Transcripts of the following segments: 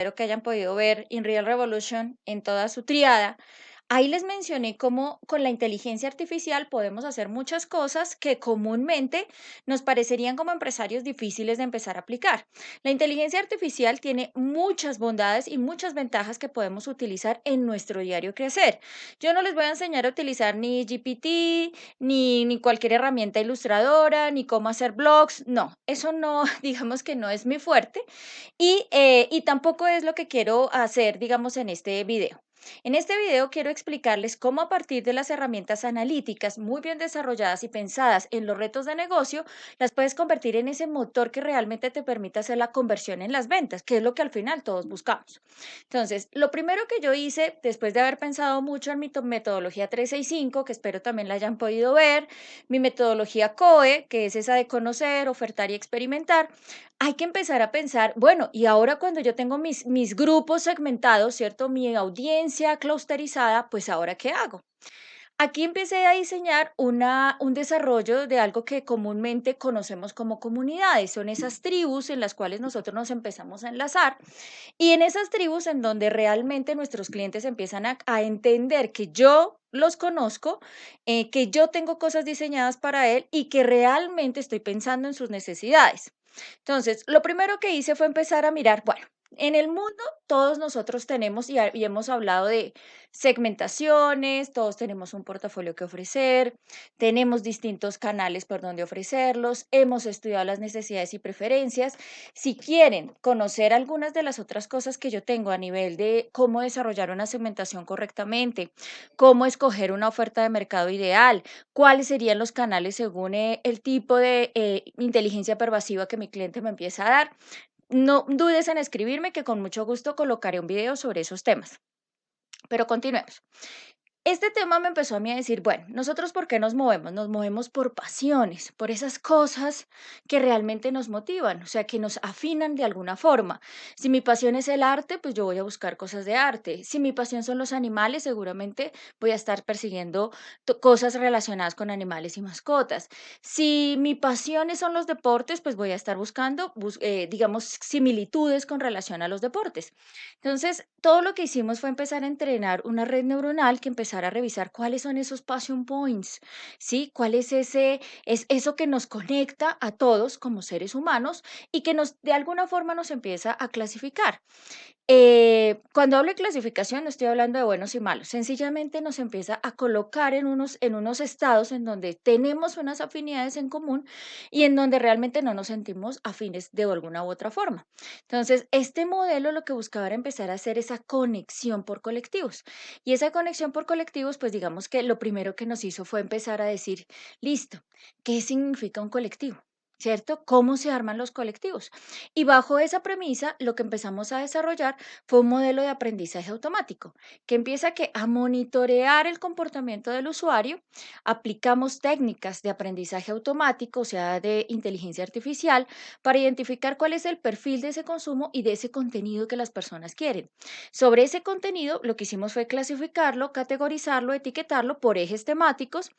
Espero que hayan podido ver In Real Revolution en toda su triada. Ahí les mencioné cómo con la inteligencia artificial podemos hacer muchas cosas que comúnmente nos parecerían como empresarios difíciles de empezar a aplicar. La inteligencia artificial tiene muchas bondades y muchas ventajas que podemos utilizar en nuestro diario crecer. Yo no les voy a enseñar a utilizar ni GPT, ni cualquier herramienta ilustradora, ni cómo hacer blogs. No, eso no, digamos que no es mi fuerte y tampoco es lo que quiero hacer, digamos, en este video. En este video quiero explicarles cómo a partir de las herramientas analíticas muy bien desarrolladas y pensadas en los retos de negocio, las puedes convertir en ese motor que realmente te permite hacer la conversión en las ventas, que es lo que al final todos buscamos. Entonces, lo primero que yo hice, después de haber pensado mucho en mi metodología 365, que espero también la hayan podido ver, mi metodología COE, que es esa de conocer, ofertar y experimentar, hay que empezar a pensar, bueno, y ahora cuando yo tengo mis grupos segmentados, ¿cierto? Mi audiencia clusterizada, pues ahora ¿qué hago? Aquí empecé a diseñar un desarrollo de algo que comúnmente conocemos como comunidades. Son esas tribus en las cuales nosotros nos empezamos a enlazar y en esas tribus en donde realmente nuestros clientes empiezan a entender que yo los conozco, que yo tengo cosas diseñadas para él y que realmente estoy pensando en sus necesidades. Entonces, lo primero que hice fue empezar a mirar, bueno, en el mundo todos nosotros tenemos y hemos hablado de segmentaciones, todos tenemos un portafolio que ofrecer, tenemos distintos canales por donde ofrecerlos, hemos estudiado las necesidades y preferencias. Si quieren conocer algunas de las otras cosas que yo tengo a nivel de cómo desarrollar una segmentación correctamente, cómo escoger una oferta de mercado ideal, cuáles serían los canales según el tipo de inteligencia pervasiva que mi cliente me empieza a dar. No dudes en escribirme que con mucho gusto colocaré un video sobre esos temas. Pero continuemos. Este tema me empezó a mí a decir, bueno, nosotros ¿por qué nos movemos? Nos movemos por pasiones, por esas cosas que realmente nos motivan, o sea, que nos afinan de alguna forma. Si mi pasión es el arte, pues yo voy a buscar cosas de arte. Si mi pasión son los animales, seguramente voy a estar persiguiendo cosas relacionadas con animales y mascotas. Si mi pasión son los deportes, pues voy a estar buscando, digamos, similitudes con relación a los deportes. Entonces, todo lo que hicimos fue empezar a entrenar una red neuronal que empezara a revisar cuáles son esos passion points, ¿sí? ¿Cuál es es eso que nos conecta a todos como seres humanos y que de alguna forma nos empieza a clasificar? Cuando hablo de clasificación, no estoy hablando de buenos y malos, sencillamente nos empieza a colocar en unos estados en donde tenemos unas afinidades en común y en donde realmente no nos sentimos afines de alguna u otra forma. Entonces, este modelo lo que buscaba era empezar a hacer esa conexión por colectivos. Y esa conexión por colectivos, pues digamos que lo primero que nos hizo fue empezar a decir, listo, ¿qué significa un colectivo? ¿Cierto? ¿Cómo se arman los colectivos? Y bajo esa premisa, lo que empezamos a desarrollar fue un modelo de aprendizaje automático, que empieza a monitorear el comportamiento del usuario, aplicamos técnicas de aprendizaje automático, o sea, de inteligencia artificial, para identificar cuál es el perfil de ese consumo y de ese contenido que las personas quieren. Sobre ese contenido, lo que hicimos fue clasificarlo, categorizarlo, etiquetarlo por ejes temáticos,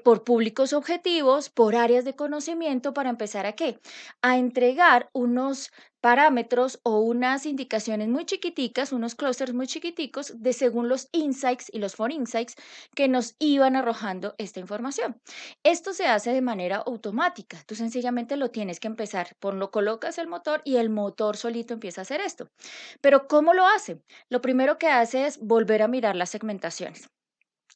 por públicos objetivos, por áreas de conocimiento, para empezar a qué? A entregar unos parámetros o unas indicaciones muy chiquiticas, unos clusters muy chiquiticos de según los insights y los for insights que nos iban arrojando esta información. Esto se hace de manera automática. Tú sencillamente lo tienes que empezar, por lo colocas el motor y el motor solito empieza a hacer esto. Pero ¿cómo lo hace? Lo primero que hace es volver a mirar las segmentaciones.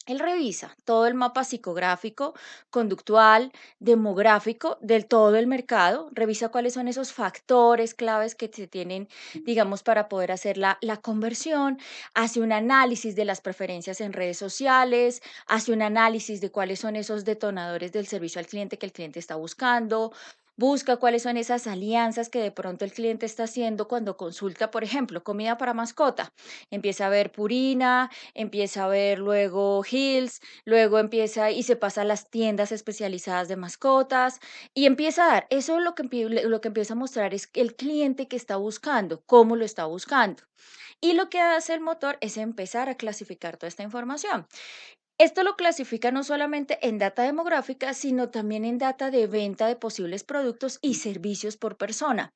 Él revisa todo el mapa psicográfico, conductual, demográfico del todo el mercado, revisa cuáles son esos factores claves que se tienen, digamos, para poder hacer la conversión, hace un análisis de las preferencias en redes sociales, hace un análisis de cuáles son esos detonadores del servicio al cliente que el cliente está buscando, busca cuáles son esas alianzas que de pronto el cliente está haciendo cuando consulta, por ejemplo, comida para mascota. Empieza a ver Purina, empieza a ver luego Hills, luego empieza y se pasa a las tiendas especializadas de mascotas y empieza a dar, eso lo que empieza a mostrar es el cliente que está buscando, cómo lo está buscando. Y lo que hace el motor es empezar a clasificar toda esta información. Esto lo clasifica no solamente en data demográfica, sino también en data de venta de posibles productos y servicios por persona.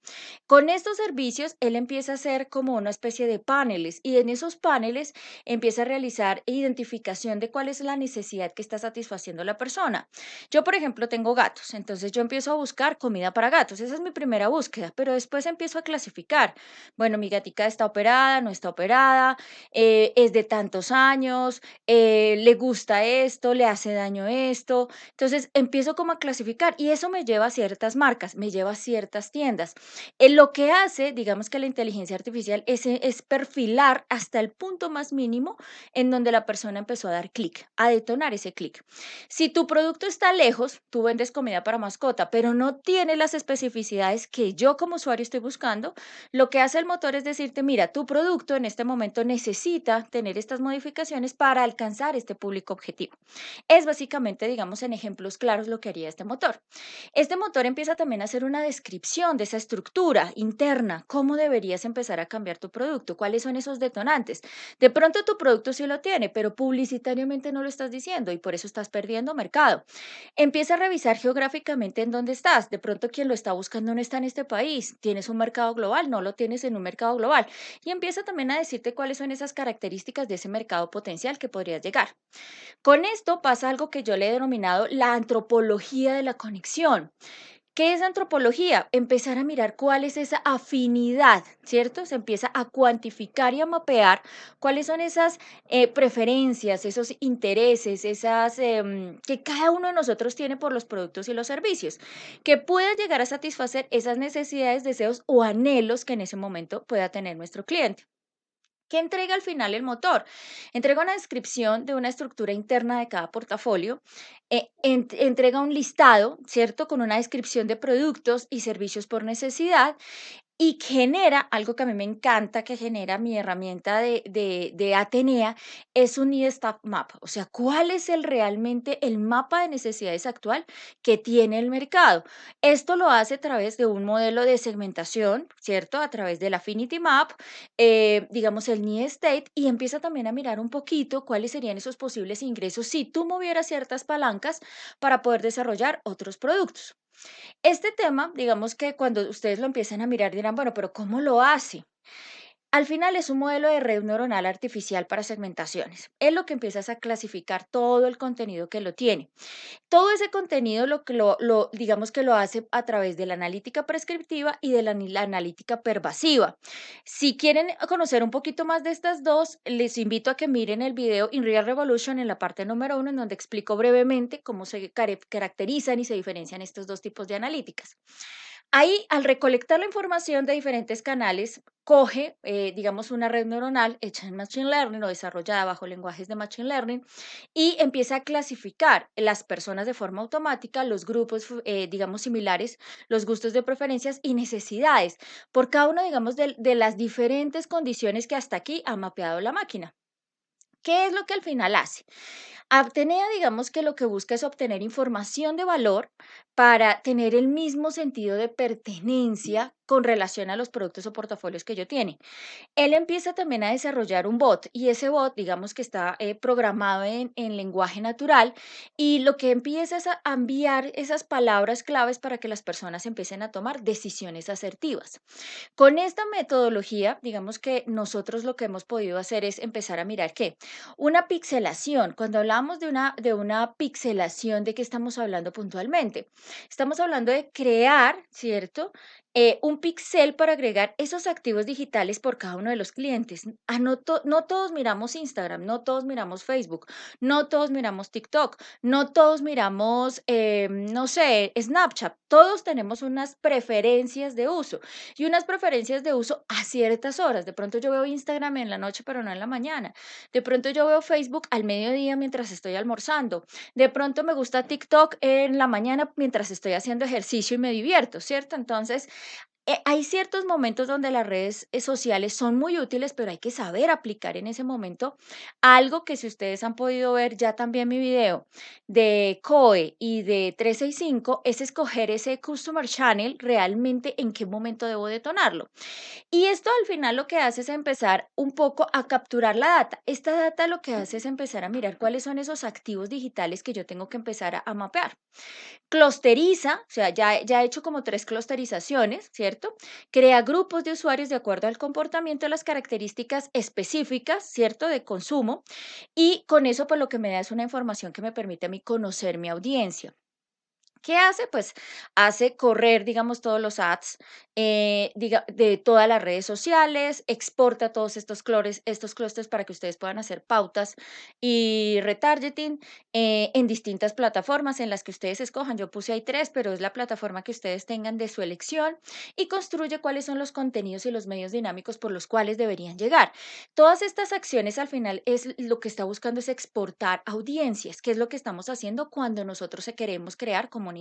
Con estos servicios, él empieza a hacer como una especie de paneles y en esos paneles empieza a realizar identificación de cuál es la necesidad que está satisfaciendo la persona. Yo, por ejemplo, tengo gatos, entonces yo empiezo a buscar comida para gatos. Esa es mi primera búsqueda, pero después empiezo a clasificar. Bueno, mi gatica está operada, no está operada, es de tantos años, le gusta esto, le hace daño esto. Entonces empiezo como a clasificar y eso me lleva a ciertas marcas, me lleva a ciertas tiendas. Lo que hace, digamos que la inteligencia artificial es perfilar hasta el punto más mínimo en donde la persona empezó a dar clic, a detonar ese clic. Si tu producto está lejos, tú vendes comida para mascota, pero no tiene las especificidades que yo como usuario estoy buscando, lo que hace el motor es decirte, mira, tu producto en este momento necesita tener estas modificaciones para alcanzar este público objetivo. Es básicamente, digamos, en ejemplos claros lo que haría este motor. Este motor empieza también a hacer una descripción de esa estructura interna, cómo deberías empezar a cambiar tu producto, cuáles son esos detonantes. De pronto tu producto sí lo tiene, pero publicitariamente no lo estás diciendo y por eso estás perdiendo mercado. Empieza a revisar geográficamente en dónde estás. De pronto quien lo está buscando no está en este país. Tienes un mercado global, no lo tienes en un mercado global. Y empieza también a decirte cuáles son esas características de ese mercado potencial que podrías llegar. Con esto pasa algo que yo le he denominado la antropología de la conexión. ¿Qué es antropología? Empezar a mirar cuál es esa afinidad, ¿cierto? Se empieza a cuantificar y a mapear cuáles son esas preferencias, esos intereses, esas que cada uno de nosotros tiene por los productos y los servicios, que pueda llegar a satisfacer esas necesidades, deseos o anhelos que en ese momento pueda tener nuestro cliente. ¿Qué entrega al final el motor? Entrega una descripción de una estructura interna de cada portafolio, entrega un listado, ¿cierto? Con una descripción de productos y servicios por necesidad y genera algo que a mí me encanta, que genera mi herramienta de Atenea, es un Need State Map. O sea, ¿cuál es realmente el mapa de necesidades actual que tiene el mercado? Esto lo hace a través de un modelo de segmentación, ¿cierto? A través del Affinity Map, digamos el Need State, y empieza también a mirar un poquito cuáles serían esos posibles ingresos si tú movieras ciertas palancas para poder desarrollar otros productos. Este tema, digamos que cuando ustedes lo empiezan a mirar dirán, bueno, pero ¿cómo lo hace? Al final es un modelo de red neuronal artificial para segmentaciones. Es lo que empiezas a clasificar todo el contenido que lo tiene. Todo ese contenido digamos que lo hace a través de la analítica prescriptiva y de la analítica pervasiva. Si quieren conocer un poquito más de estas dos, les invito a que miren el video In Real Revolution en la parte número 1, en donde explico brevemente cómo se caracterizan y se diferencian estos dos tipos de analíticas. Ahí, al recolectar la información de diferentes canales, coge, digamos, una red neuronal hecha en Machine Learning o desarrollada bajo lenguajes de Machine Learning y empieza a clasificar las personas de forma automática, los grupos, digamos, similares, los gustos de preferencias y necesidades, por cada uno, digamos, de las diferentes condiciones que hasta aquí ha mapeado la máquina. ¿Qué es lo que al final hace? Atenea, digamos que lo que busca es obtener información de valor para tener el mismo sentido de pertenencia con relación a los productos o portafolios que yo tiene. Él empieza también a desarrollar un bot y ese bot, digamos que está programado en lenguaje natural y lo que empieza es a enviar esas palabras claves para que las personas empiecen a tomar decisiones asertivas. Con esta metodología, digamos que nosotros lo que hemos podido hacer es empezar a mirar qué, una pixelación. Cuando hablamos de una pixelación, ¿de qué estamos hablando puntualmente? Estamos hablando de crear, ¿cierto? Un pixel para agregar esos activos digitales por cada uno de los clientes. No todos miramos Instagram, no todos miramos Facebook, no todos miramos TikTok, no todos miramos, no sé, Snapchat. Todos tenemos unas preferencias de uso y unas preferencias de uso a ciertas horas. De pronto yo veo Instagram en la noche, pero no en la mañana. De pronto yo veo Facebook al mediodía mientras estoy almorzando. De pronto me gusta TikTok en la mañana mientras estoy haciendo ejercicio y me divierto, ¿cierto? Entonces, Hay ciertos momentos donde las redes sociales son muy útiles, pero hay que saber aplicar en ese momento algo que si ustedes han podido ver ya también mi video de COE y de 365 es escoger ese Customer Channel realmente en qué momento debo detonarlo. Y esto al final lo que hace es empezar un poco a capturar la data. Esta data lo que hace es empezar a mirar cuáles son esos activos digitales que yo tengo que empezar a mapear. Clusteriza, o sea, ya he hecho como 3 clusterizaciones, ¿cierto? Crea grupos de usuarios de acuerdo al comportamiento, las características específicas, ¿cierto? De consumo, y con eso, pues, lo que me da es una información que me permite a mí conocer mi audiencia. ¿Qué hace? Pues hace correr, digamos, todos los ads de todas las redes sociales, exporta todos estos clústeres para que ustedes puedan hacer pautas y retargeting en distintas plataformas en las que ustedes escojan. Yo puse ahí 3, pero es la plataforma que ustedes tengan de su elección y construye cuáles son los contenidos y los medios dinámicos por los cuales deberían llegar. Todas estas acciones al final es lo que está buscando es exportar audiencias, que es lo que estamos haciendo cuando nosotros queremos crear comunidades.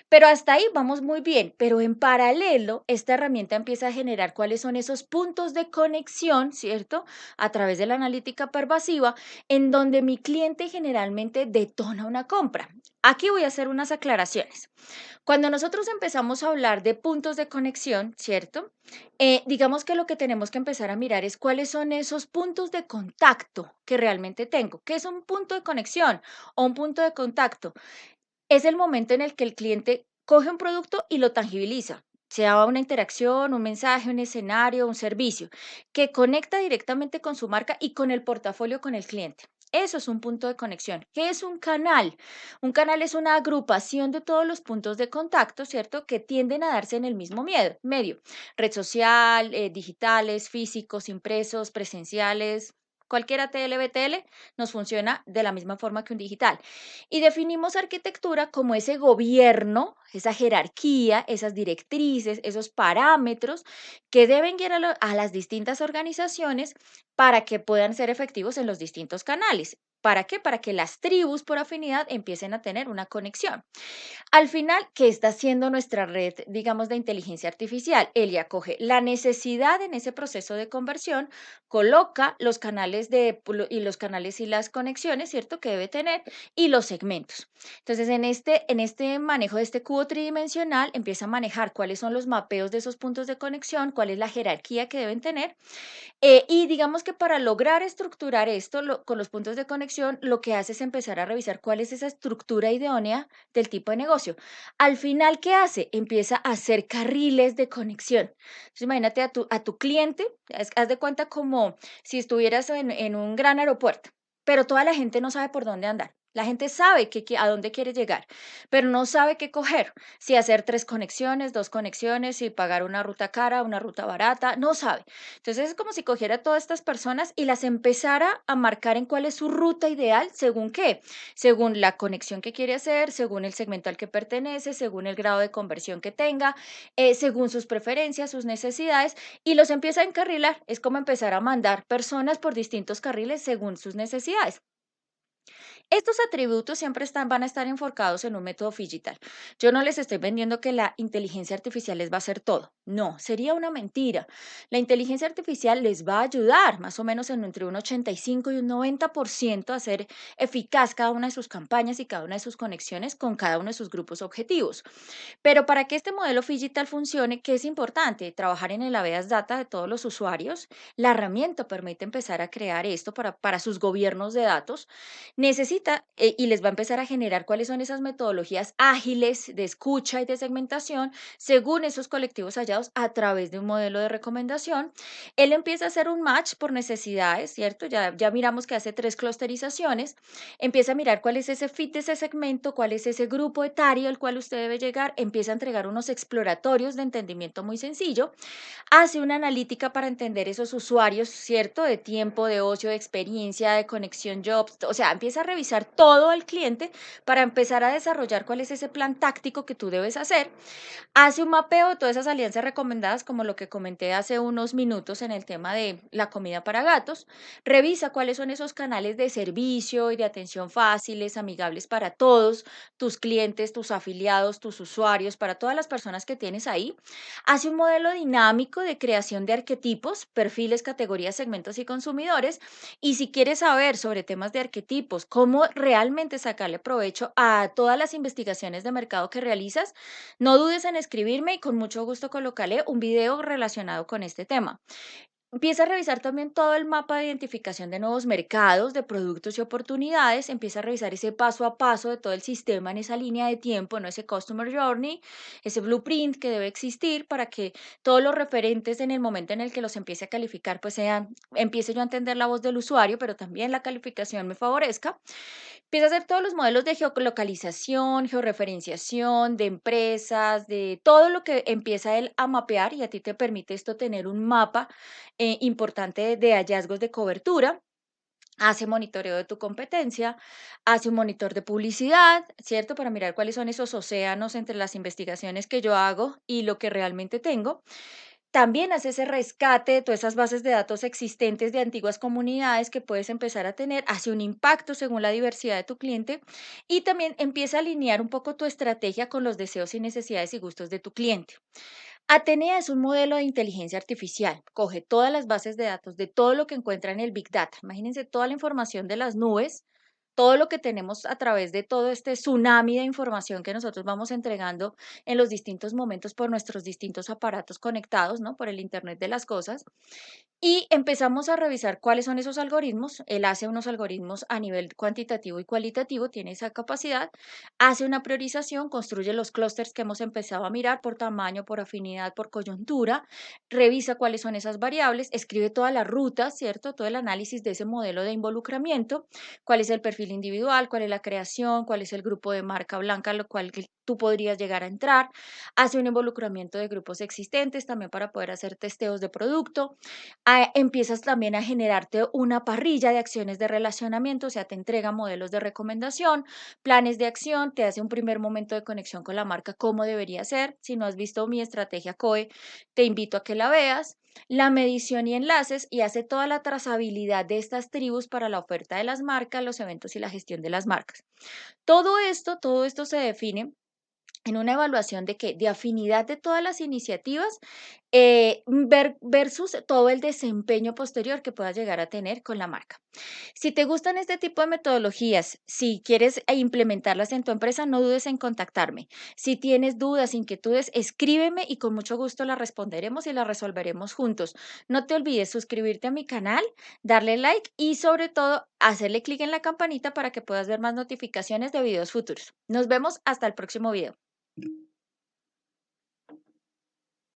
Pero hasta ahí vamos muy bien, pero en paralelo, esta herramienta empieza a generar cuáles son esos puntos de conexión, ¿cierto? A través de la analítica pervasiva, en donde mi cliente generalmente detona una compra. Aquí voy a hacer unas aclaraciones. Cuando nosotros empezamos a hablar de puntos de conexión, ¿cierto? Digamos que lo que tenemos que empezar a mirar es cuáles son esos puntos de contacto que realmente tengo. ¿Qué es un punto de conexión o un punto de contacto? Es el momento en el que el cliente coge un producto y lo tangibiliza, sea una interacción, un mensaje, un escenario, un servicio, que conecta directamente con su marca y con el portafolio con el cliente. Eso es un punto de conexión. ¿Qué es un canal? Un canal es una agrupación de todos los puntos de contacto, ¿cierto? Que tienden a darse en el mismo medio. Red social, digitales, físicos, impresos, presenciales. Cualquiera TLBTL nos funciona de la misma forma que un digital. Y definimos arquitectura como ese gobierno, esa jerarquía, esas directrices, esos parámetros que deben guiar a las distintas organizaciones para que puedan ser efectivos en los distintos canales. ¿Para qué? Para que las tribus por afinidad empiecen a tener una conexión. Al final, ¿qué está haciendo nuestra red, digamos, de inteligencia artificial? Ella coge la necesidad en ese proceso de conversión, coloca los canales y los canales y las conexiones, ¿cierto? Que debe tener y los segmentos. Entonces, en este manejo de este cubo tridimensional, empieza a manejar cuáles son los mapeos de esos puntos de conexión, cuál es la jerarquía que deben tener y digamos que para lograr estructurar esto con los puntos de conexión, lo que hace es empezar a revisar cuál es esa estructura idónea del tipo de negocio. Al final, ¿qué hace? Empieza a hacer carriles de conexión. Entonces, imagínate a tu cliente, haz de cuenta como si estuvieras en un gran aeropuerto, pero toda la gente no sabe por dónde andar. La gente sabe a dónde quiere llegar, pero no sabe qué coger, si hacer 3 conexiones, 2 conexiones, si pagar una ruta cara, una ruta barata, no sabe. Entonces es como si cogiera a todas estas personas y las empezara a marcar en cuál es su ruta ideal, según qué, según la conexión que quiere hacer, según el segmento al que pertenece, según el grado de conversión que tenga, según sus preferencias, sus necesidades, y los empieza a encarrilar. Es como empezar a mandar personas por distintos carriles según sus necesidades. Estos atributos siempre van a estar enfocados en un método digital. Yo no les estoy vendiendo que la inteligencia artificial les va a hacer todo. No, sería una mentira. La inteligencia artificial les va a ayudar más o menos entre un 85 y un 90% a ser eficaz cada una de sus campañas y cada una de sus conexiones con cada uno de sus grupos objetivos. Pero para que este modelo digital funcione, ¿qué es importante? Trabajar en el Aveas Data de todos los usuarios. La herramienta permite empezar a crear esto para sus gobiernos de datos necesita y les va a empezar a generar cuáles son esas metodologías ágiles de escucha y de segmentación según esos colectivos hallados a través de un modelo de recomendación. Él empieza a hacer un match por necesidades, ¿cierto? Ya miramos que hace 3 clusterizaciones. Empieza a mirar cuál es ese fit de ese segmento, cuál es ese grupo etario al cual usted debe llegar. Empieza a entregar unos exploratorios de entendimiento muy sencillo, hace una analítica para entender esos usuarios, ¿cierto? De tiempo, de ocio, de experiencia, de conexión jobs, o sea, empieza a revisar revisar todo al cliente para empezar a desarrollar cuál es ese plan táctico que tú debes hacer. Hace un mapeo de todas esas alianzas recomendadas, como lo que comenté hace unos minutos en el tema de la comida para gatos. Revisa cuáles son esos canales de servicio y de atención fáciles, amigables para todos, tus clientes, tus afiliados, tus usuarios, para todas las personas que tienes ahí. Hace un modelo dinámico de creación de arquetipos, perfiles, categorías, segmentos y consumidores. Y si quieres saber sobre temas de arquetipos, cómo realmente sacarle provecho a todas las investigaciones de mercado que realizas, no dudes en escribirme y con mucho gusto colocaré un video relacionado con este tema. Empieza a revisar también todo el mapa de identificación de nuevos mercados, de productos y oportunidades. Empieza a revisar ese paso a paso de todo el sistema en esa línea de tiempo, ¿no? Ese Customer Journey, ese blueprint que debe existir para que todos los referentes en el momento en el que los empiece a calificar, pues sean, empiece yo a entender la voz del usuario, pero también la calificación me favorezca. Empieza a hacer todos los modelos de geolocalización, georreferenciación, de empresas, de todo lo que empieza él a mapear y a ti te permite esto tener un mapa importante de hallazgos de cobertura. Hace monitoreo de tu competencia, hace un monitor de publicidad, ¿cierto? Para mirar cuáles son esos océanos entre las investigaciones que yo hago y lo que realmente tengo. También hace ese rescate de todas esas bases de datos existentes de antiguas comunidades que puedes empezar a tener, hace un impacto según la diversidad de tu cliente y también empieza a alinear un poco tu estrategia con los deseos y necesidades y gustos de tu cliente. Atenea es un modelo de inteligencia artificial. Coge todas las bases de datos de todo lo que encuentra en el Big Data. Imagínense toda la información de las nubes, todo lo que tenemos a través de todo este tsunami de información que nosotros vamos entregando en los distintos momentos por nuestros distintos aparatos conectados, ¿no? Por el Internet de las cosas. Y empezamos a revisar cuáles son esos algoritmos. Él hace unos algoritmos a nivel cuantitativo y cualitativo, tiene esa capacidad, hace una priorización, construye los clústeres que hemos empezado a mirar por tamaño, por afinidad, por coyuntura, revisa cuáles son esas variables, escribe todas las rutas, ¿cierto? Todo el análisis de ese modelo de involucramiento, cuál es el perfil individual, cuál es la creación, cuál es el grupo de marca blanca, lo cual que tú podrías llegar a entrar, hace un involucramiento de grupos existentes también para poder hacer testeos de producto. Empiezas también a generarte una parrilla de acciones de relacionamiento, o sea, te entrega modelos de recomendación, planes de acción, te hace un primer momento de conexión con la marca, cómo debería ser. Si no has visto mi estrategia COE, te invito a que la veas. La medición y enlaces y hace toda la trazabilidad de estas tribus para la oferta de las marcas, los eventos y la gestión de las marcas. Todo esto se define en una evaluación de qué, de afinidad de todas las iniciativas, versus todo el desempeño posterior que puedas llegar a tener con la marca. Si te gustan este tipo de metodologías, si quieres implementarlas en tu empresa, no dudes en contactarme. Si tienes dudas, inquietudes, escríbeme y con mucho gusto las responderemos y las resolveremos juntos. No te olvides suscribirte a mi canal, darle like y sobre todo hacerle clic en la campanita para que puedas ver más notificaciones de videos futuros. Nos vemos hasta el próximo video.